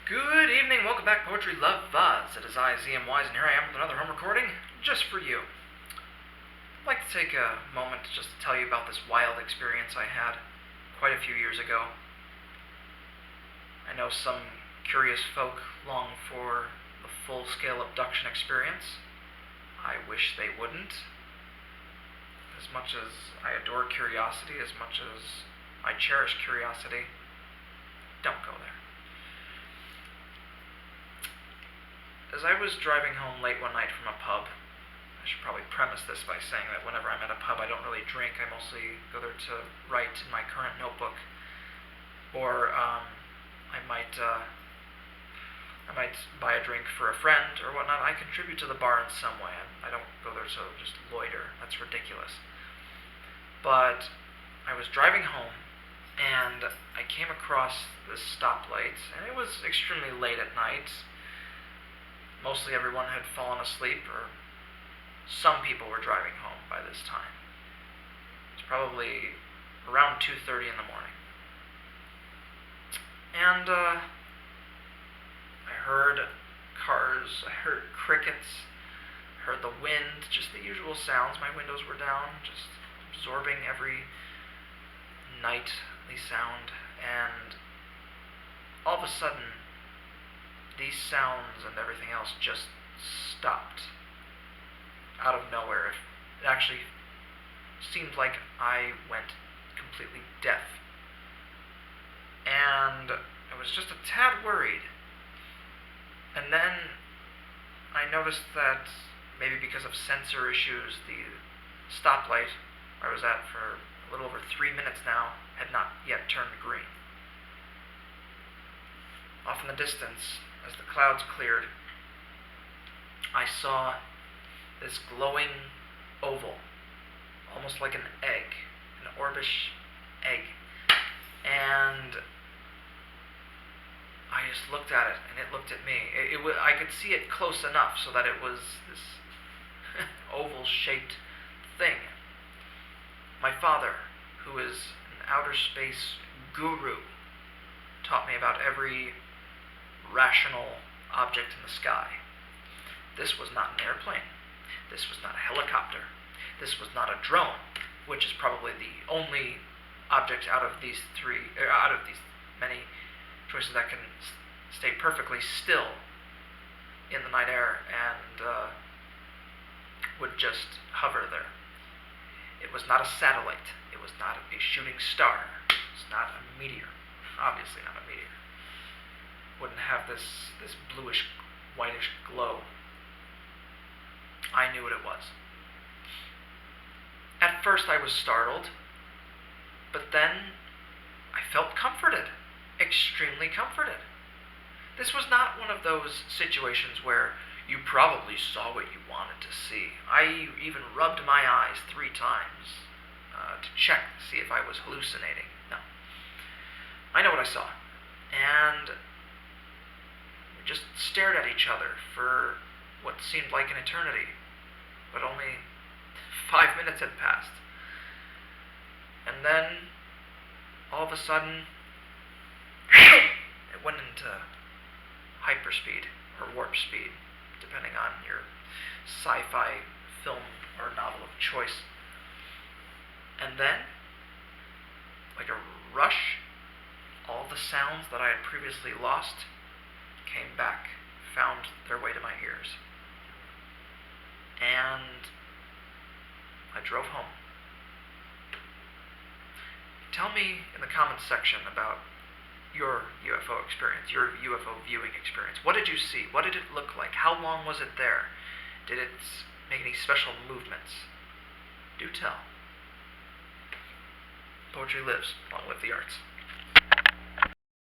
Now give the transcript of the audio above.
Good evening, welcome back, Poetry Love Buzz. It is I, ZM Wise, and here I am with another home recording just for you. I'd like to take a moment to just tell you about this wild experience I had quite a few years ago. I know some curious folk long for the full-scale abduction experience. I wish they wouldn't. As much as I adore curiosity, as much as I cherish curiosity, don't go there. As I was driving home late one night from a pub, I should probably premise this by saying that whenever I'm at a pub I don't really drink. I mostly go there to write in my current notebook, or I might buy a drink for a friend or whatnot. I contribute to the bar in some way. I don't go there to just loiter. That's ridiculous. But I was driving home, and I came across this stoplight, and it was extremely late at night. Mostly everyone had fallen asleep, or some people were driving home by this time. It's probably around 2:30 in the morning. And I heard cars, I heard crickets, I heard the wind, just the usual sounds. My windows were down, just absorbing every nightly sound, and all of a sudden these sounds and everything else just stopped out of nowhere. It actually seemed like I went completely deaf. And I was just a tad worried. And then I noticed that maybe because of sensor issues, the stoplight I was at for a little over 3 minutes now had not yet turned green. Off in the distance, as the clouds cleared, I saw this glowing oval, almost like an egg, an orbish egg. And I just looked at it, and it looked at me. I could see it close enough so that it was this oval-shaped thing. My father, who is an outer space guru, taught me about every rational object in the sky. This was not an airplane. This was not a helicopter. This was not a drone, which is probably the only object out of these many choices that can stay perfectly still in the night air and would just hover there. It was not a satellite. It was not a shooting star. It's not a meteor. Obviously not a meteor. Wouldn't have this bluish, whitish glow. I knew what it was. At first I was startled, but then I felt comforted, extremely comforted. This was not one of those situations where you probably saw what you wanted to see. I even rubbed my eyes 3 times to check to see if I was hallucinating. No. I know what I saw. And just stared at each other for what seemed like an eternity, but only 5 minutes had passed. And then, all of a sudden, it went into hyperspeed, or warp speed, depending on your sci-fi film or novel of choice. And then, like a rush, all the sounds that I had previously lost came back, found their way to my ears. And I drove home. Tell me in the comments section about your UFO experience, your UFO viewing experience. What did you see? What did it look like? How long was it there? Did it make any special movements? Do tell. Poetry lives. Long live the arts.